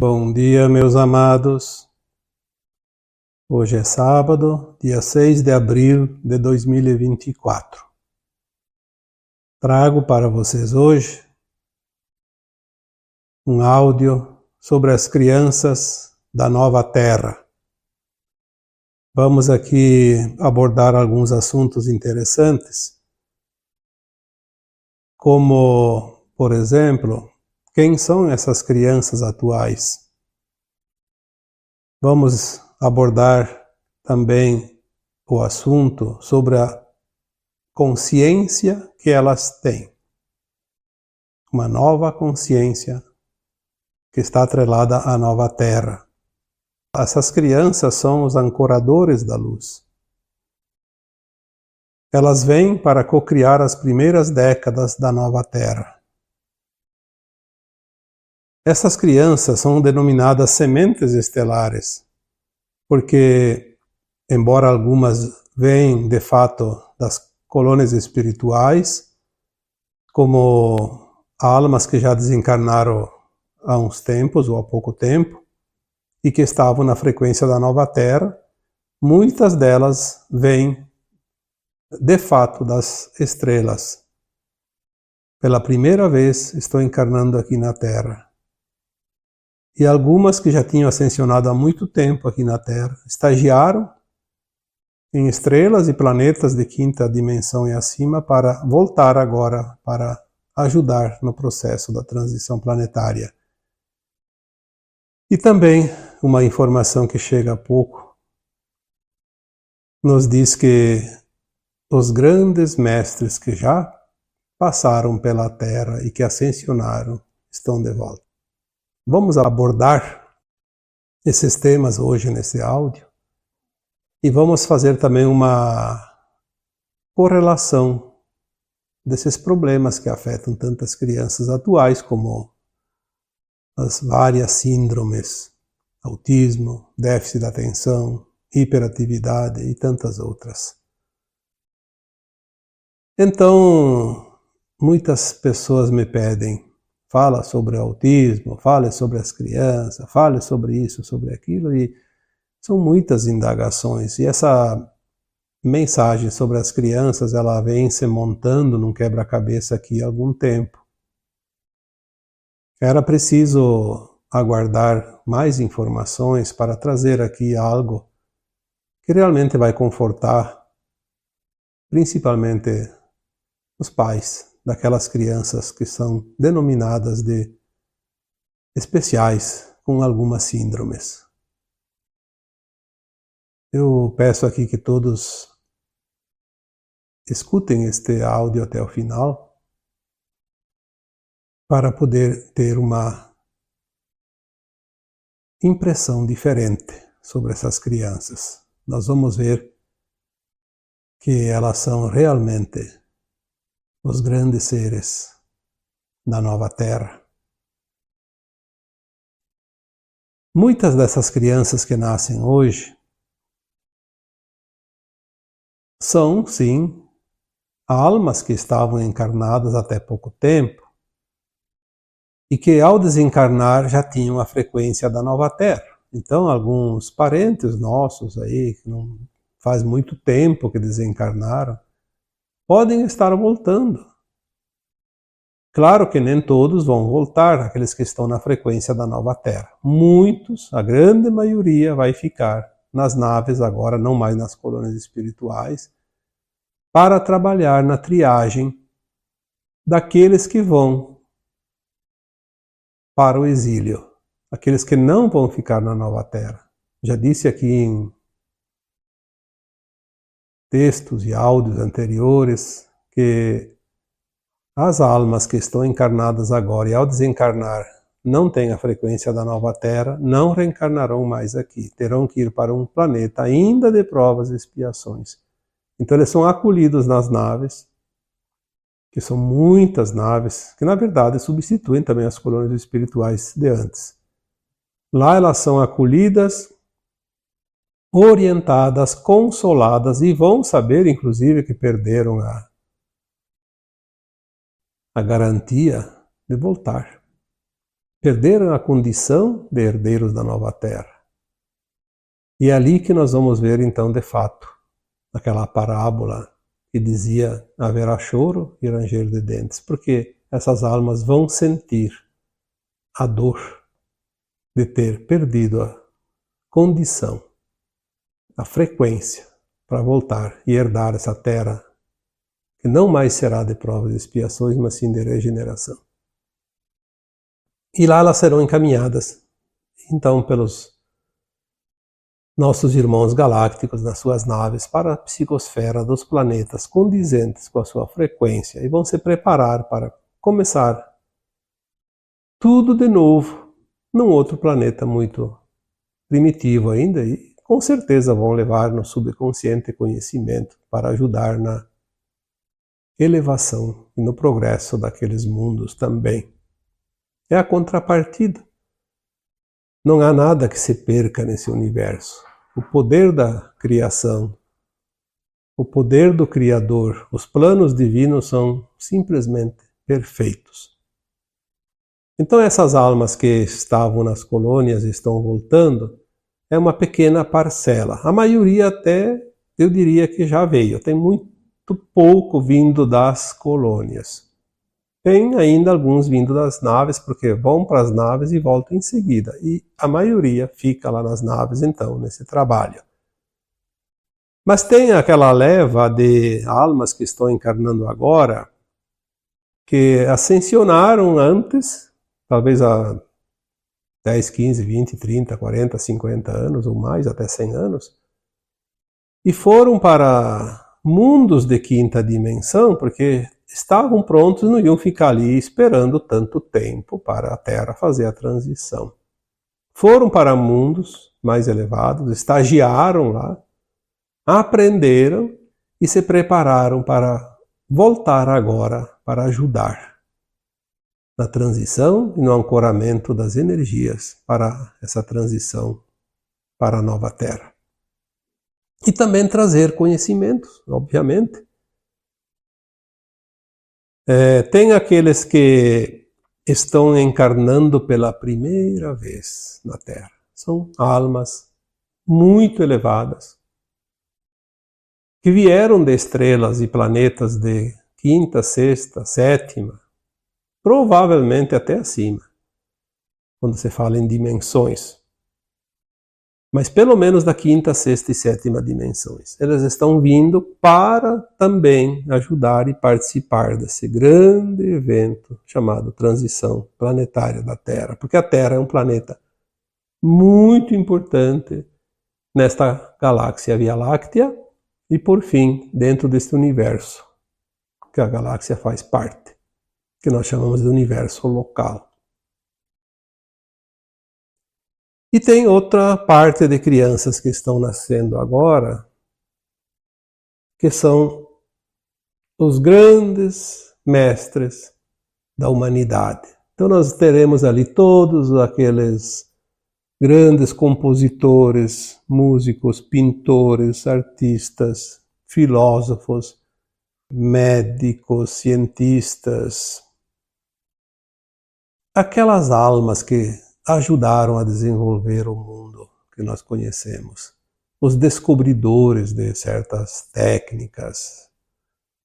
Bom dia, meus amados. Hoje é sábado, dia 6 de abril de 2024. Trago para vocês hoje um áudio sobre as crianças da nova Terra. Vamos aqui abordar alguns assuntos interessantes, como, por exemplo, quem são essas crianças atuais? Vamos abordar também o assunto sobre a consciência que elas têm. Uma nova consciência que está atrelada à nova Terra. Essas crianças são os ancoradores da luz. Elas vêm para cocriar as primeiras décadas da nova Terra. Essas crianças são denominadas sementes estelares, porque, embora algumas venham de fato das colônias espirituais, como almas que já desencarnaram há uns tempos ou há pouco tempo, e que estavam na frequência da nova Terra, muitas delas vêm de fato das estrelas. Pela primeira vez estão encarnando aqui na Terra. E algumas que já tinham ascensionado há muito tempo aqui na Terra, estagiaram em estrelas e planetas de quinta dimensão e acima para voltar agora para ajudar no processo da transição planetária. E também uma informação que chega há pouco nos diz que os grandes mestres que já passaram pela Terra e que ascensionaram estão de volta. Vamos abordar esses temas hoje nesse áudio e vamos fazer também uma correlação desses problemas que afetam tantas crianças atuais como as várias síndromes, autismo, déficit de atenção, hiperatividade e tantas outras. Então, muitas pessoas me pedem: fala sobre o autismo, fale sobre as crianças, fale sobre isso, sobre aquilo, e são muitas indagações. E essa mensagem sobre as crianças, ela vem se montando num quebra-cabeça aqui há algum tempo. Era preciso aguardar mais informações para trazer aqui algo que realmente vai confortar, principalmente os pais daquelas crianças que são denominadas de especiais com algumas síndromes. Eu peço aqui que todos escutem este áudio até o final para poder ter uma impressão diferente sobre essas crianças. Nós vamos ver que elas são realmente os grandes seres da nova Terra. Muitas dessas crianças que nascem hoje são, sim, almas que estavam encarnadas até pouco tempo e que, ao desencarnar, já tinham a frequência da nova Terra. Então, alguns parentes nossos aí, que não faz muito tempo que desencarnaram, podem estar voltando. Claro que nem todos vão voltar, aqueles que estão na frequência da nova Terra. Muitos, a grande maioria, vai ficar nas naves agora, não mais nas colônias espirituais, para trabalhar na triagem daqueles que vão para o exílio, aqueles que não vão ficar na nova Terra. Já disse aqui em textos e áudios anteriores que as almas que estão encarnadas agora e ao desencarnar não têm a frequência da nova Terra, não reencarnarão mais aqui, terão que ir para um planeta ainda de provas e expiações. Então eles são acolhidos nas naves, que são muitas naves, que na verdade substituem também as colônias espirituais de antes. Lá elas são acolhidas, orientadas, consoladas e vão saber, inclusive, que perderam a garantia de voltar. perderam a condição de herdeiros da nova terra. E é ali que nós vamos ver então de fato aquela parábola que dizia haverá choro e ranger de dentes, porque essas almas vão sentir a dor de ter perdido a condição, a frequência para voltar e herdar essa terra que não mais será de provas e expiações, mas sim de regeneração. E lá elas serão encaminhadas, então, pelos nossos irmãos galácticos nas suas naves para a psicosfera dos planetas condizentes com a sua frequência e vão se preparar para começar tudo de novo num outro planeta muito primitivo ainda e com certeza vão levar no subconsciente conhecimento para ajudar na elevação e no progresso daqueles mundos também. É a contrapartida. Não há nada que se perca nesse universo. O poder da criação, o poder do Criador, os planos divinos são simplesmente perfeitos. Então essas almas que estavam nas colônias e estão voltando, é uma pequena parcela. A maioria até, eu diria que já veio. Tem muito pouco vindo das colônias. Tem ainda alguns vindo das naves, porque vão para as naves e voltam em seguida. E a maioria fica lá nas naves, então, nesse trabalho. Mas tem aquela leva de almas que estão encarnando agora, que ascensionaram antes, talvez há 10, 15, 20, 30, 40, 50 anos ou mais, até 100 anos, e foram para mundos de quinta dimensão, porque estavam prontos e não iam ficar ali esperando tanto tempo para a Terra fazer a transição. Foram para mundos mais elevados, estagiaram lá, aprenderam e se prepararam para voltar agora para ajudar na transição e no ancoramento das energias para essa transição para a nova Terra. E também trazer conhecimentos, obviamente. Tem aqueles que estão encarnando pela primeira vez na Terra. São almas muito elevadas, que vieram de estrelas e planetas de quinta, sexta, sétima, provavelmente até acima, quando se fala em dimensões. Mas pelo menos da quinta, sexta e sétima dimensões. Elas estão vindo para também ajudar e participar desse grande evento chamado Transição Planetária da Terra. Porque a Terra é um planeta muito importante nesta galáxia Via Láctea e, por fim, dentro deste universo que a galáxia faz parte, que nós chamamos de universo local. E tem outra parte de crianças que estão nascendo agora, que são os grandes mestres da humanidade. Então nós teremos ali todos aqueles grandes compositores, músicos, pintores, artistas, filósofos, médicos, cientistas, aquelas almas que ajudaram a desenvolver o mundo que nós conhecemos. Os descobridores de certas técnicas,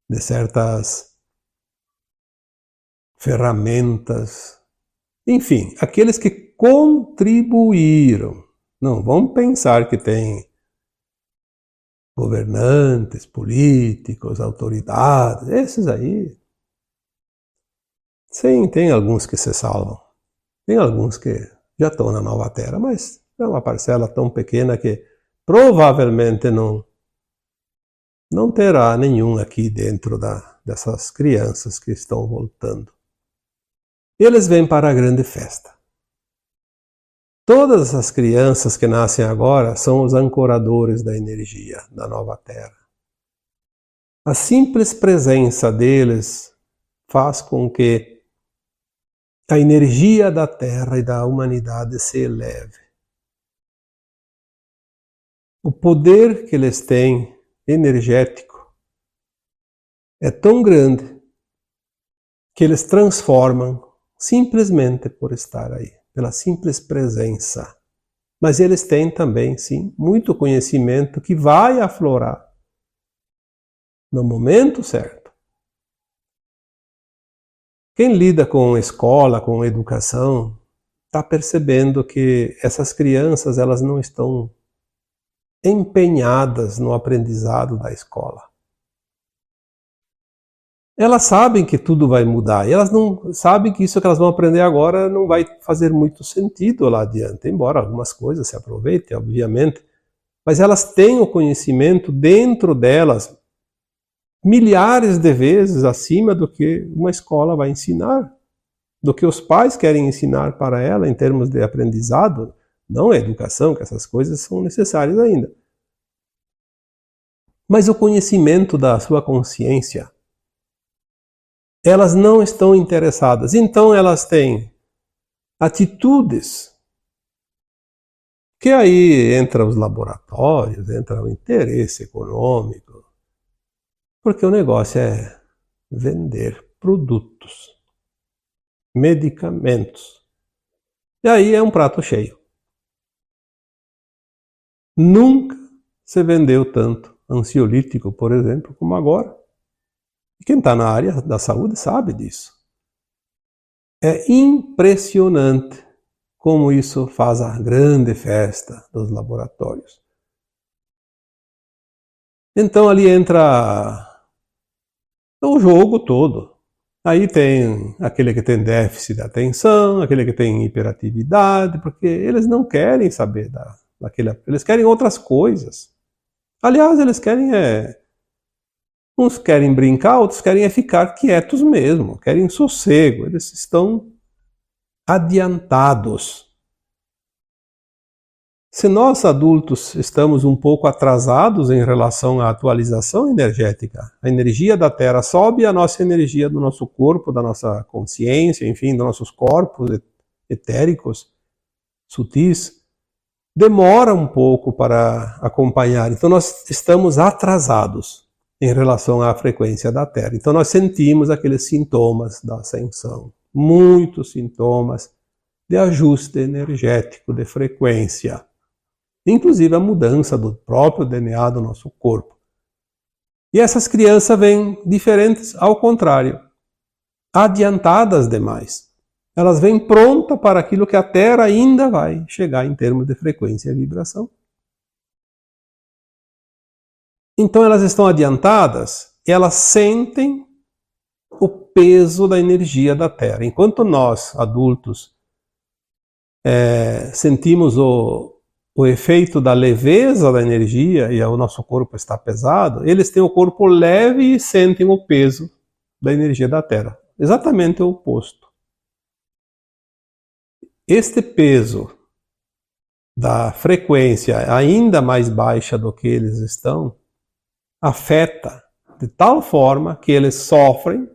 de certas ferramentas, enfim, aqueles que contribuíram. Não vamos pensar que tem governantes, políticos, autoridades, esses aí. Sim, tem alguns que se salvam. Tem alguns que já estão na nova Terra, mas é uma parcela tão pequena que provavelmente não terá nenhum aqui dentro dessas crianças que estão voltando. E eles vêm para a grande festa. Todas as crianças que nascem agora são os ancoradores da energia da nova Terra. A simples presença deles faz com que a energia da Terra e da humanidade se eleve. O poder que eles têm, energético, é tão grande que eles transformam simplesmente por estar aí, pela simples presença. Mas eles têm também, sim, muito conhecimento que vai aflorar no momento certo. Quem lida com escola, com educação, está percebendo que essas crianças elas não estão empenhadas no aprendizado da escola. Elas sabem que tudo vai mudar, e elas não sabem que isso que elas vão aprender agora não vai fazer muito sentido lá adiante, embora algumas coisas se aproveitem, obviamente, mas elas têm o conhecimento dentro delas milhares de vezes acima do que uma escola vai ensinar, do que os pais querem ensinar para ela em termos de aprendizado, não a educação, que essas coisas são necessárias ainda. Mas o conhecimento da sua consciência, elas não estão interessadas. Então elas têm atitudes que aí entra os laboratórios, entra o interesse econômico, porque o negócio é vender produtos, medicamentos. E aí é um prato cheio. Nunca se vendeu tanto ansiolítico, por exemplo, como agora. E quem está na área da saúde sabe disso. É impressionante como isso faz a grande festa dos laboratórios. Então ali entra o jogo todo. Aí tem aquele que tem déficit de atenção, aquele que tem hiperatividade, porque eles não querem saber daquele, eles querem outras coisas. Aliás, eles querem uns querem brincar, outros querem ficar quietos mesmo, querem sossego, eles estão adiantados. Se nós adultos estamos um pouco atrasados em relação à atualização energética, a energia da Terra sobe, a nossa energia do nosso corpo, da nossa consciência, enfim, dos nossos corpos etéricos, sutis, demora um pouco para acompanhar. Então nós estamos atrasados em relação à frequência da Terra. Então nós sentimos aqueles sintomas da ascensão, muitos sintomas de ajuste energético, de frequência. Inclusive a mudança do próprio DNA do nosso corpo. E essas crianças vêm diferentes, ao contrário, adiantadas demais. Elas vêm prontas para aquilo que a Terra ainda vai chegar em termos de frequência e vibração. Então elas estão adiantadas, elas sentem o peso da energia da Terra. Enquanto nós, adultos, sentimos o efeito da leveza da energia e o nosso corpo está pesado, eles têm o corpo leve e sentem o peso da energia da Terra. Exatamente o oposto. Este peso da frequência ainda mais baixa do que eles estão, afeta de tal forma que eles sofrem.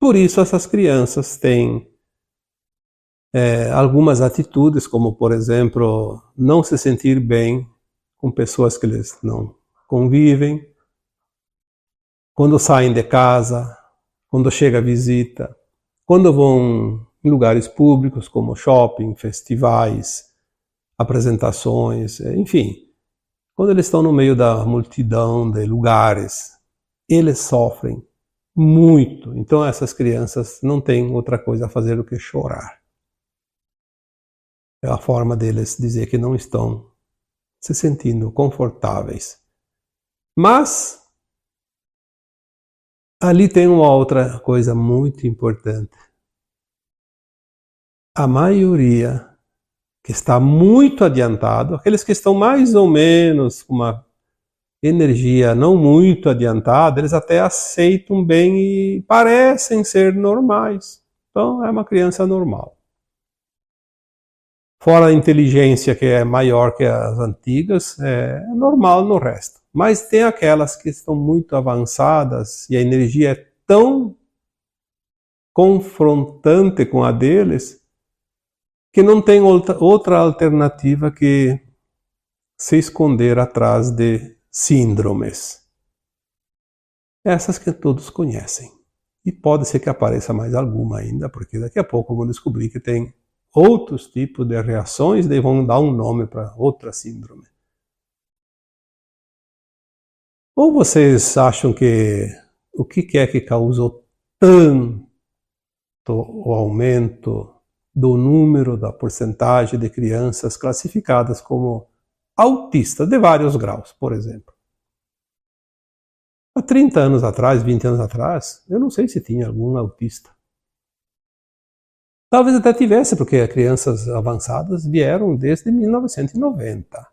Por isso essas crianças têm algumas atitudes, como por exemplo, não se sentir bem com pessoas que eles não convivem, quando saem de casa, quando chega a visita, quando vão em lugares públicos como shopping, festivais, apresentações, enfim, quando eles estão no meio da multidão de lugares, eles sofrem muito. Então essas crianças não têm outra coisa a fazer do que chorar. É a forma deles dizer que não estão se sentindo confortáveis. Mas ali tem uma outra coisa muito importante. A maioria que está muito adiantado, aqueles que estão mais ou menos com uma energia não muito adiantada, eles até aceitam bem e parecem ser normais. Então é uma criança normal. Fora a inteligência que é maior que as antigas, é normal no resto. Mas tem aquelas que estão muito avançadas e a energia é tão confrontante com a deles que não tem outra alternativa que se esconder atrás de síndromes. Essas que todos conhecem. E pode ser que apareça mais alguma ainda, porque daqui a pouco vão descobrir que tem outros tipos de reações, daí vão dar um nome para outra síndrome. Ou vocês acham que o que é que causou tanto o aumento do número, da porcentagem de crianças classificadas como autistas de vários graus, por exemplo? Há 30 anos atrás, 20 anos atrás, eu não sei se tinha algum autista. Talvez até tivesse, porque crianças avançadas vieram desde 1990.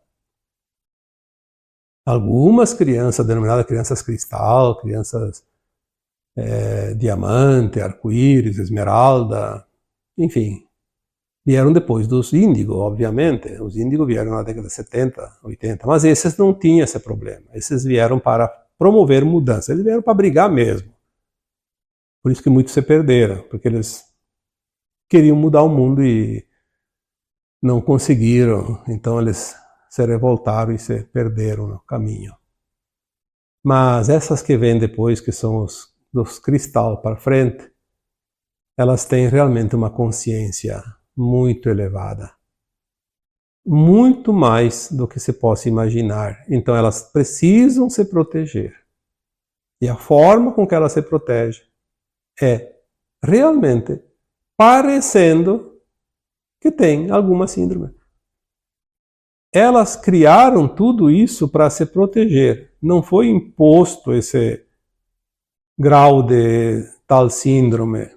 Algumas crianças, denominadas crianças cristal, crianças diamante, arco-íris, esmeralda, enfim, vieram depois dos índigo, obviamente. Os índigo vieram na década de 70, 80, mas esses não tinham esse problema. Esses vieram para promover mudança, eles vieram para brigar mesmo. Por isso que muitos se perderam, porque eles queriam mudar o mundo e não conseguiram, então eles se revoltaram e se perderam no caminho. Mas essas que vêm depois, que são os dos cristal para frente, elas têm realmente uma consciência muito elevada. Muito mais do que se possa imaginar. Então elas precisam se proteger. E a forma com que elas se protegem é realmente parecendo que tem alguma síndrome. Elas criaram tudo isso para se proteger. Não foi imposto esse grau de tal síndrome.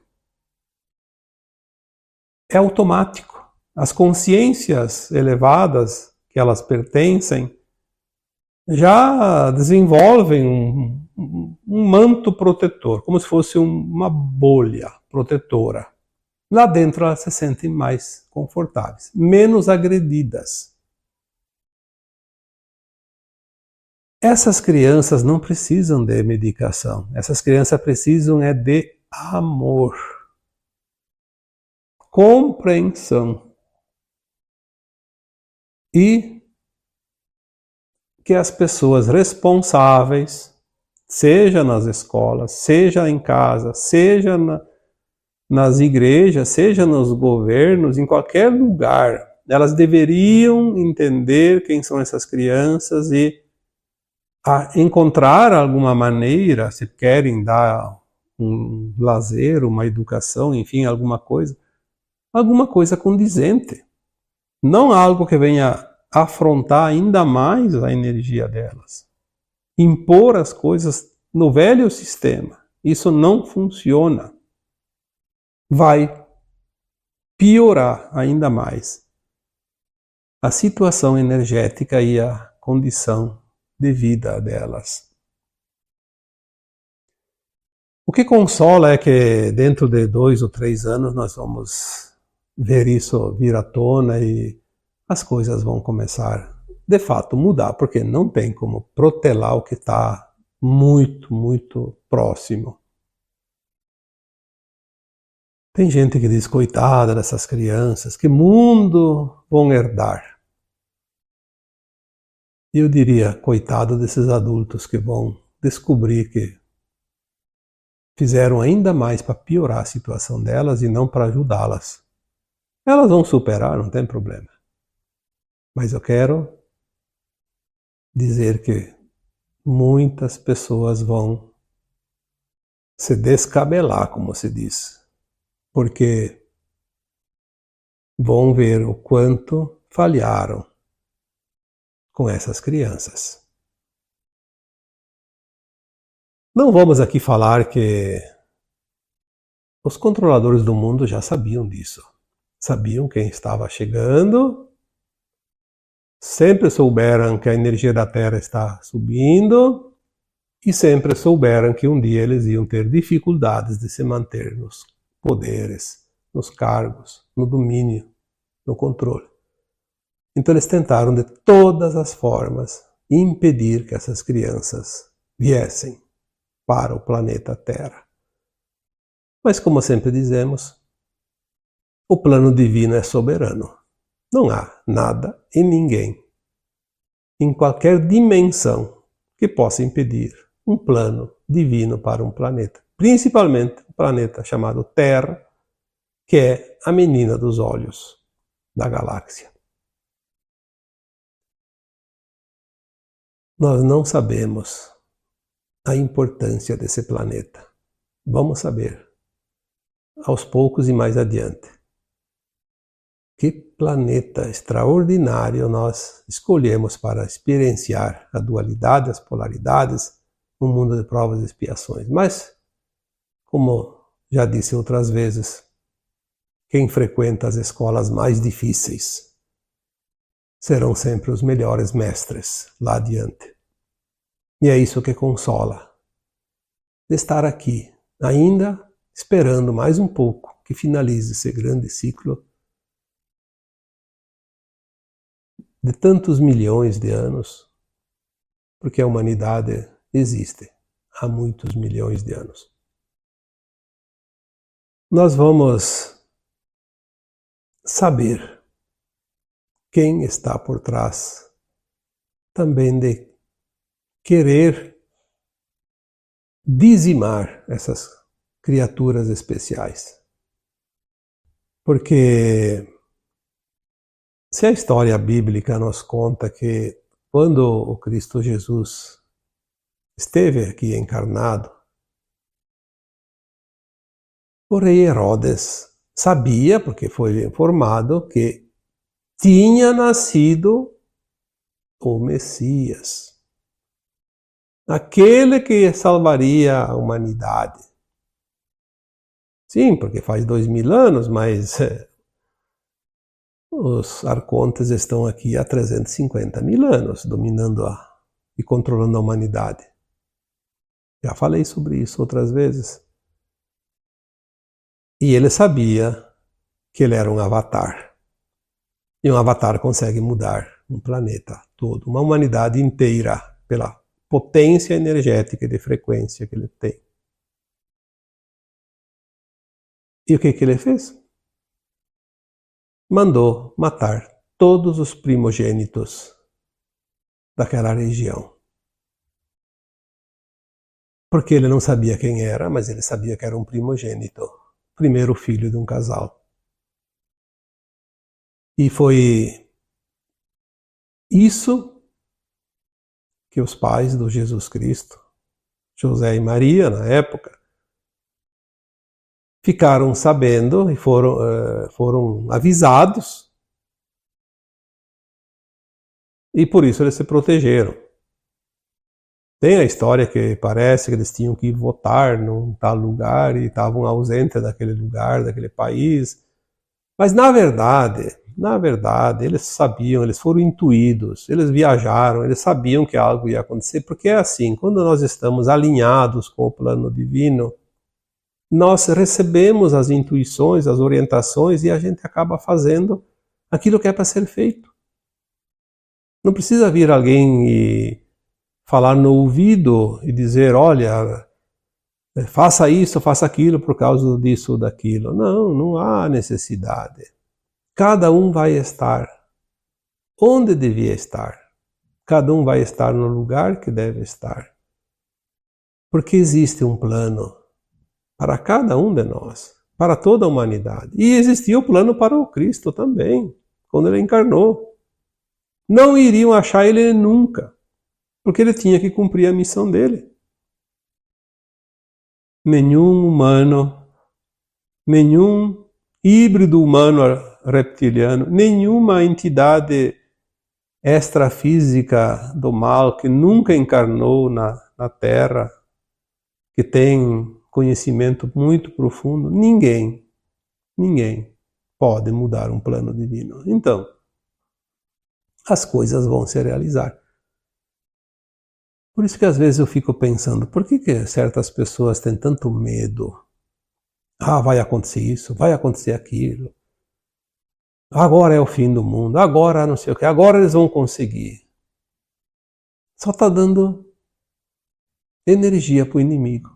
É automático. As consciências elevadas que elas pertencem já desenvolvem um manto protetor, como se fosse uma bolha protetora. Lá dentro elas se sentem mais confortáveis, menos agredidas. Essas crianças não precisam de medicação. Essas crianças precisam de amor, compreensão e que as pessoas responsáveis, seja nas escolas, seja em casa, seja nas igrejas, seja nos governos, em qualquer lugar, elas deveriam entender quem são essas crianças e encontrar alguma maneira, se querem dar um lazer, uma educação, enfim, alguma coisa condizente. Não algo que venha afrontar ainda mais a energia delas. Impor as coisas no velho sistema. Isso não funciona. Vai piorar ainda mais a situação energética e a condição de vida delas. O que consola é que dentro de 2 ou 3 anos nós vamos ver isso vir à tona e as coisas vão começar de fato mudar, porque não tem como protelar o que está muito, muito próximo. Tem gente que diz, coitada dessas crianças, que mundo vão herdar? Eu diria, coitado desses adultos que vão descobrir que fizeram ainda mais para piorar a situação delas e não para ajudá-las. Elas vão superar, não tem problema. Mas eu quero dizer que muitas pessoas vão se descabelar, como se diz, porque vão ver o quanto falharam com essas crianças. Não vamos aqui falar que os controladores do mundo já sabiam disso. Sabiam quem estava chegando, sempre souberam que a energia da Terra está subindo e sempre souberam que um dia eles iam ter dificuldades de se manter nos poderes, nos cargos, no domínio, no controle. Então eles tentaram de todas as formas impedir que essas crianças viessem para o planeta Terra. Mas como sempre dizemos, o plano divino é soberano. Não há nada e ninguém, em qualquer dimensão, que possa impedir um plano divino para um planeta. principalmente o planeta chamado Terra, que é a menina dos olhos da galáxia. Nós não sabemos a importância desse planeta. Vamos saber, aos poucos e mais adiante. Que planeta extraordinário nós escolhemos para experienciar a dualidade, as polaridades, no mundo de provas e expiações. Mas, como já disse outras vezes, quem frequenta as escolas mais difíceis serão sempre os melhores mestres lá adiante. E é isso que consola, de estar aqui, ainda esperando mais um pouco que finalize esse grande ciclo de tantos milhões de anos, porque a humanidade existe há muitos milhões de anos. Nós vamos saber quem está por trás também de querer dizimar essas criaturas especiais. Porque se a história bíblica nos conta que quando o Cristo Jesus esteve aqui encarnado, o rei Herodes sabia, porque foi informado, que tinha nascido o Messias, aquele que salvaria a humanidade. Sim, porque faz 2000 anos, mas os arcontes estão aqui há 350 mil anos, dominando e controlando a humanidade. Já falei sobre isso outras vezes. E ele sabia que ele era um avatar. E um avatar consegue mudar um planeta todo, uma humanidade inteira, pela potência energética e de frequência que ele tem. E o que ele fez? Mandou matar todos os primogênitos daquela região. Porque ele não sabia quem era, mas ele sabia que era um primogênito, primeiro filho de um casal. E foi isso que os pais do Jesus Cristo, José e Maria, na época, ficaram sabendo e foram avisados, e por isso eles se protegeram. Tem a história que parece que eles tinham que votar num tal lugar e estavam ausentes daquele lugar, daquele país, mas na verdade, eles sabiam, eles foram intuídos, eles viajaram, eles sabiam que algo ia acontecer, porque é assim, quando nós estamos alinhados com o plano divino, nós recebemos as intuições, as orientações e a gente acaba fazendo aquilo que é para ser feito. Não precisa vir alguém e falar no ouvido e dizer, olha, faça isso, faça aquilo por causa disso ou daquilo. Não, não há necessidade. Cada um vai estar onde devia estar. Cada um vai estar no lugar que deve estar. Porque existe um plano para cada um de nós, para toda a humanidade. E existia o plano para o Cristo também, quando ele encarnou. Não iriam achar ele nunca, porque ele tinha que cumprir a missão dele. Nenhum humano, nenhum híbrido humano reptiliano, nenhuma entidade extrafísica do mal que nunca encarnou na Terra, que tem conhecimento muito profundo, ninguém pode mudar um plano divino. Então, as coisas vão se realizar. Por isso que às vezes eu fico pensando, por que certas pessoas têm tanto medo? Ah, vai acontecer isso, vai acontecer aquilo. Agora é o fim do mundo, agora não sei o que, agora eles vão conseguir. Só está dando energia para o inimigo.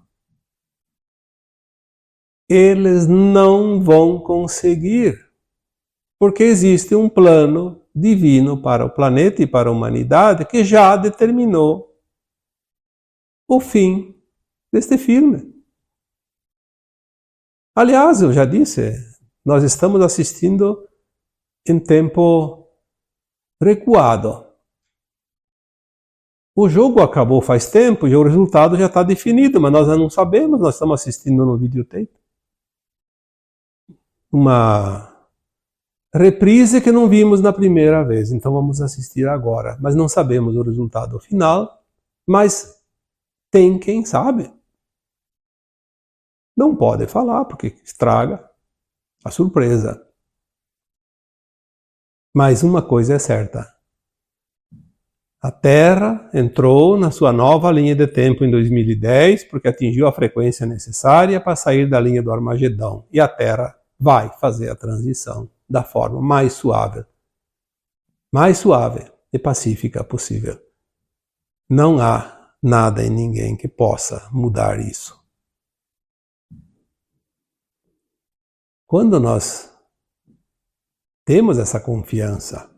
Eles não vão conseguir, porque existe um plano divino para o planeta e para a humanidade que já determinou o fim deste filme. Aliás, eu já disse, nós estamos assistindo em tempo recuado. O jogo acabou faz tempo e o resultado já está definido, mas nós não sabemos, nós estamos assistindo no videotape. Uma reprise que não vimos na primeira vez, então vamos assistir agora. Mas não sabemos o resultado final, mas tem quem sabe. Não pode falar, porque estraga a surpresa. Mas uma coisa é certa. A Terra entrou na sua nova linha de tempo em 2010, porque atingiu a frequência necessária para sair da linha do Armagedão. E a Terra vai fazer a transição da forma mais suave e pacífica possível. Não há nada e ninguém que possa mudar isso. Quando nós temos essa confiança,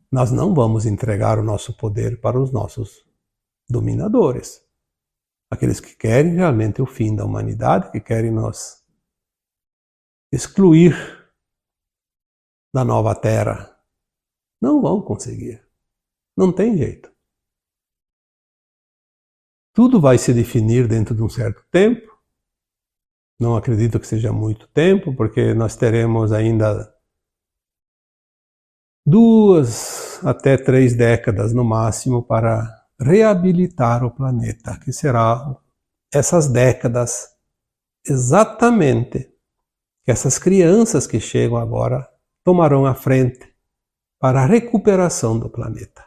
nós não vamos entregar o nosso poder para os nossos dominadores. Aqueles que querem realmente o fim da humanidade, que querem nos excluir da nova Terra. Não vão conseguir. Não tem jeito. Tudo vai se definir dentro de um certo tempo. Não acredito que seja muito tempo, porque nós teremos ainda 2 até 3 décadas no máximo para reabilitar o planeta, que será essas décadas exatamente que essas crianças que chegam agora tomarão a frente para a recuperação do planeta.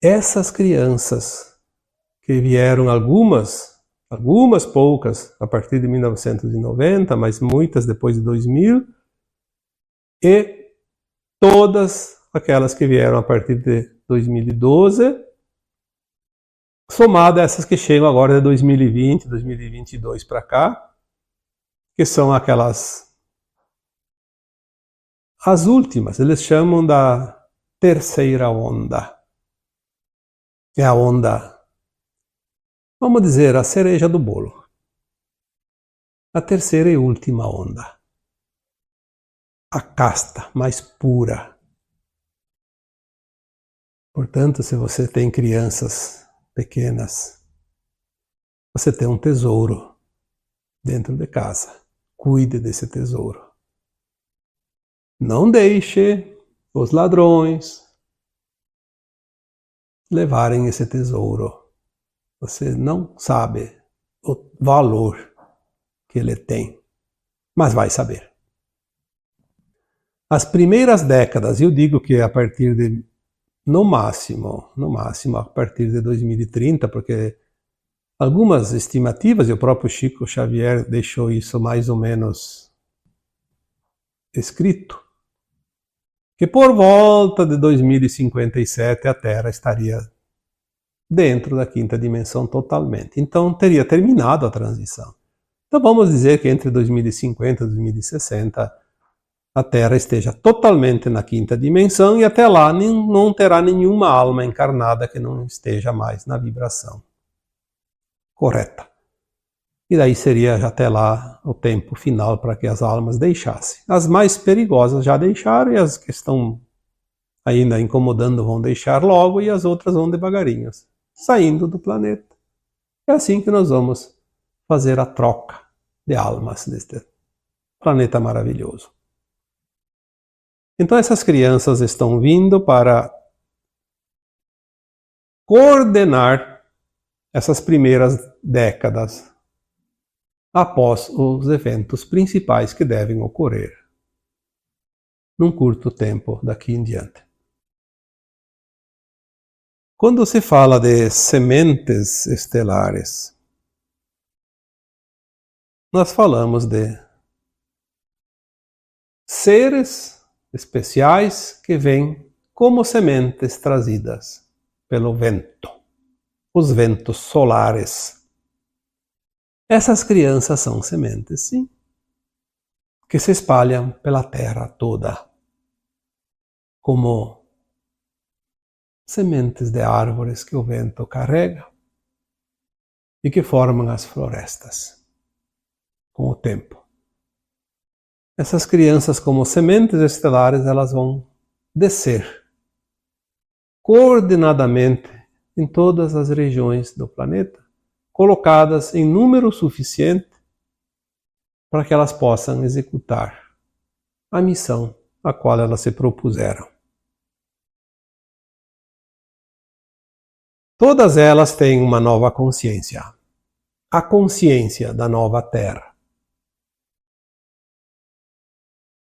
Essas crianças que vieram algumas poucas a partir de 1990, mas muitas depois de 2000, e todas aquelas que vieram a partir de 2012, somada a essas que chegam agora de 2020, 2022 para cá, que são as últimas, eles chamam da terceira onda. É a onda, vamos dizer, a cereja do bolo. A terceira e última onda. A casta mais pura. Portanto, se você tem crianças pequenas, você tem um tesouro dentro de casa. Cuide desse tesouro. Não deixe os ladrões levarem esse tesouro. Você não sabe o valor que ele tem, mas vai saber. As primeiras décadas, eu digo que a partir de, no máximo, a partir de 2030, porque algumas estimativas, e o próprio Chico Xavier deixou isso mais ou menos escrito, que por volta de 2057 a Terra estaria dentro da quinta dimensão totalmente. Então teria terminado a transição. Então vamos dizer que entre 2050 e 2060 a Terra esteja totalmente na quinta dimensão e até lá não terá nenhuma alma encarnada que não esteja mais na vibração correta. E daí seria até lá o tempo final para que as almas deixassem. As mais perigosas já deixaram e as que estão ainda incomodando vão deixar logo e as outras vão devagarinho, saindo do planeta. É assim que nós vamos fazer a troca de almas deste planeta maravilhoso. Então essas crianças estão vindo para coordenar essas primeiras décadas após os eventos principais que devem ocorrer num curto tempo daqui em diante. Quando se fala de sementes estelares, nós falamos de seres especiais que vêm como sementes trazidas pelo vento, os ventos solares. Essas crianças são sementes, sim, que se espalham pela terra toda, como sementes de árvores que o vento carrega e que formam as florestas. com o tempo. Essas crianças, como sementes estelares, elas vão descer coordenadamente em todas as regiões do planeta, colocadas em número suficiente para que elas possam executar a missão a qual elas se propuseram. Todas elas têm uma nova consciência, a consciência da nova Terra.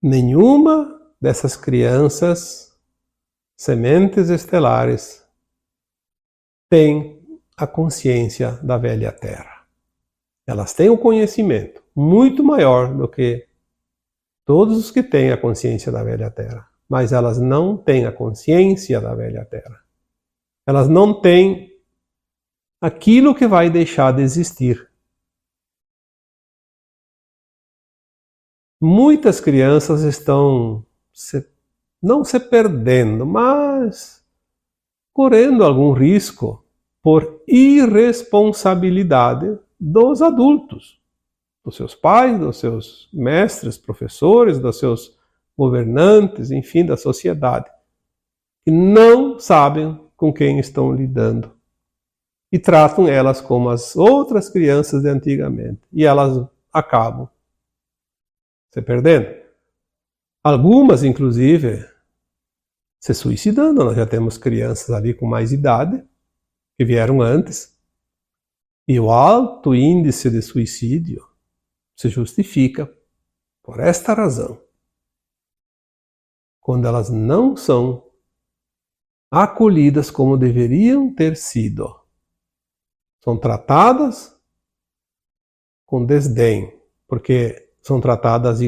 Nenhuma dessas crianças, sementes estelares, tem a consciência da velha Terra. Elas têm um conhecimento muito maior do que todos os que têm a consciência da velha Terra, mas elas não têm a consciência da velha Terra. Elas não têm aquilo que vai deixar de existir. Muitas crianças estão não se perdendo, mas correndo algum risco por irresponsabilidade dos adultos, dos seus pais, dos seus mestres, professores, dos seus governantes, enfim, da sociedade, que não sabem com quem estão lidando e tratam elas como as outras crianças de antigamente, e elas acabam se perdendo. Algumas, inclusive, se suicidando. Nós já temos crianças ali com mais idade, que vieram antes, e o alto índice de suicídio se justifica por esta razão. Quando elas não são acolhidas como deveriam ter sido, são tratadas com desdém, porque são tratadas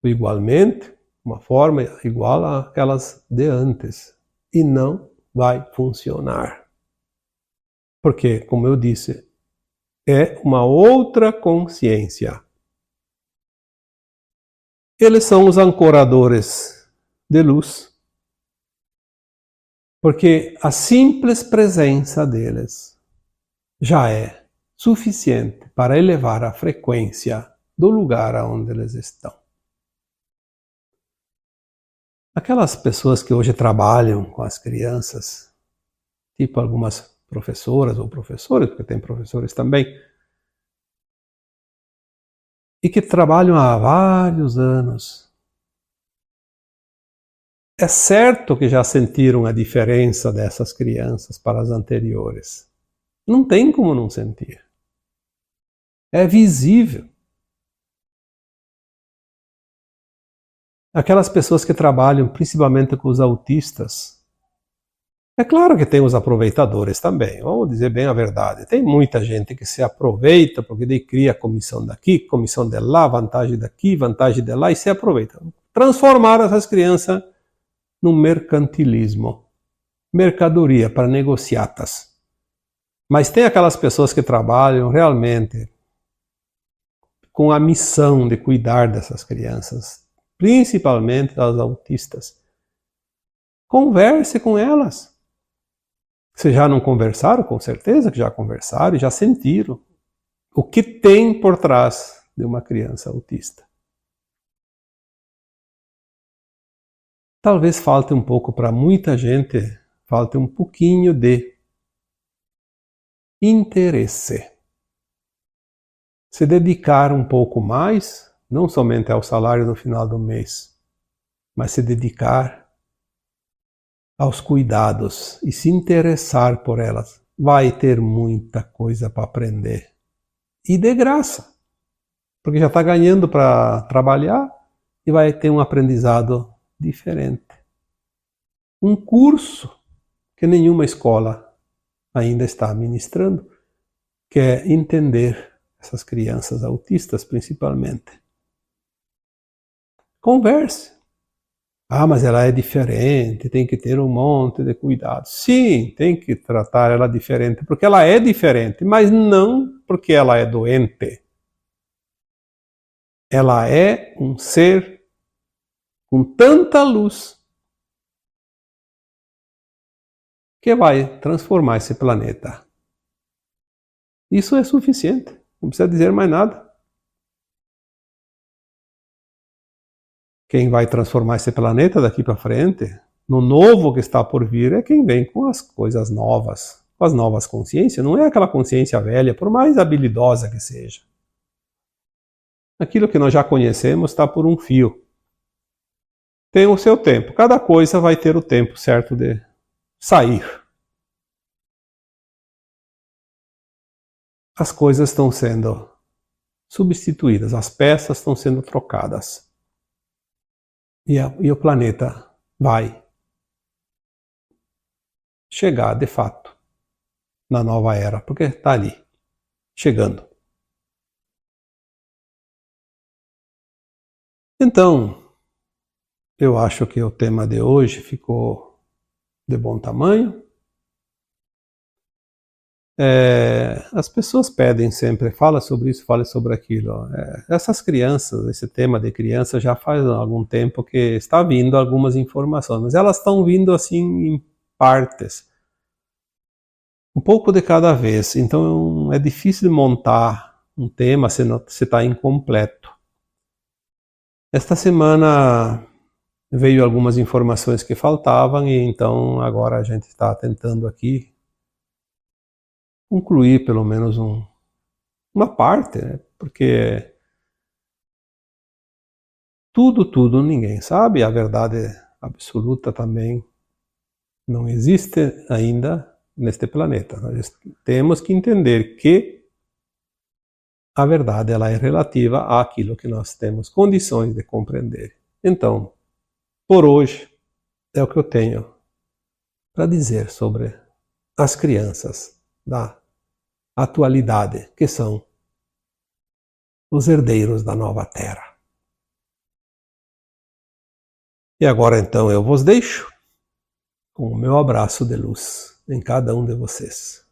igualmente, uma forma igual àquelas de antes, e não vai funcionar. Porque, como eu disse, é uma outra consciência. Eles são os ancoradores de luz, porque a simples presença deles já é suficiente para elevar a frequência do lugar onde eles estão. Aquelas pessoas que hoje trabalham com as crianças, tipo algumas professoras ou professores, porque tem professores também, e que trabalham há vários anos, é certo que já sentiram a diferença dessas crianças para as anteriores. Não tem como não sentir. É visível. Aquelas pessoas que trabalham principalmente com os autistas, é claro que tem os aproveitadores também, vamos dizer bem a verdade. Tem muita gente que se aproveita porque daí cria comissão daqui, comissão de lá, vantagem daqui, vantagem de lá e se aproveita. Transformaram essas crianças num mercantilismo, mercadoria para negociatas. Mas tem aquelas pessoas que trabalham realmente com a missão de cuidar dessas crianças, principalmente das autistas. Converse com elas. Se já não conversaram, com certeza que já conversaram e já sentiram o que tem por trás de uma criança autista. Talvez falte um pouco para muita gente, falte um pouquinho de interesse. Se dedicar um pouco mais, não somente ao salário no final do mês, mas se dedicar aos cuidados e se interessar por elas, vai ter muita coisa para aprender. E de graça, porque já está ganhando para trabalhar e vai ter um aprendizado diferente. Um curso que nenhuma escola ainda está ministrando, que é entender essas crianças autistas principalmente. Converse. Ah, mas ela é diferente, tem que ter um monte de cuidado. Sim, tem que tratar ela diferente, porque ela é diferente, mas não porque ela é doente. Ela é um ser com tanta luz que vai transformar esse planeta. Isso é suficiente. Não precisa dizer mais nada. Quem vai transformar esse planeta daqui para frente, no novo que está por vir, é quem vem com as coisas novas, com as novas consciências. Não é aquela consciência velha, por mais habilidosa que seja. Aquilo que nós já conhecemos está por um fio. Tem o seu tempo. Cada coisa vai ter o tempo certo de sair. As coisas estão sendo substituídas, as peças estão sendo trocadas. E o planeta vai chegar, de fato, na nova era, porque está ali, chegando. Então, eu acho que o tema de hoje ficou de bom tamanho. As pessoas pedem sempre, fala sobre isso, fala sobre aquilo. Essas crianças, esse tema de criança já faz algum tempo que está vindo algumas informações, mas elas estão vindo assim em partes, um pouco de cada vez. Então é difícil montar um tema se está incompleto. Esta semana veio algumas informações que faltavam e então agora a gente está tentando aqui concluir pelo menos uma parte, né? Porque tudo ninguém sabe, a verdade absoluta também não existe ainda neste planeta. Nós temos que entender que a verdade ela é relativa àquilo que nós temos condições de compreender. Então, por hoje, é o que eu tenho para dizer sobre as crianças da atualidade, que são os herdeiros da nova terra. E agora então eu vos deixo com o meu abraço de luz em cada um de vocês.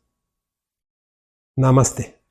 Namastê.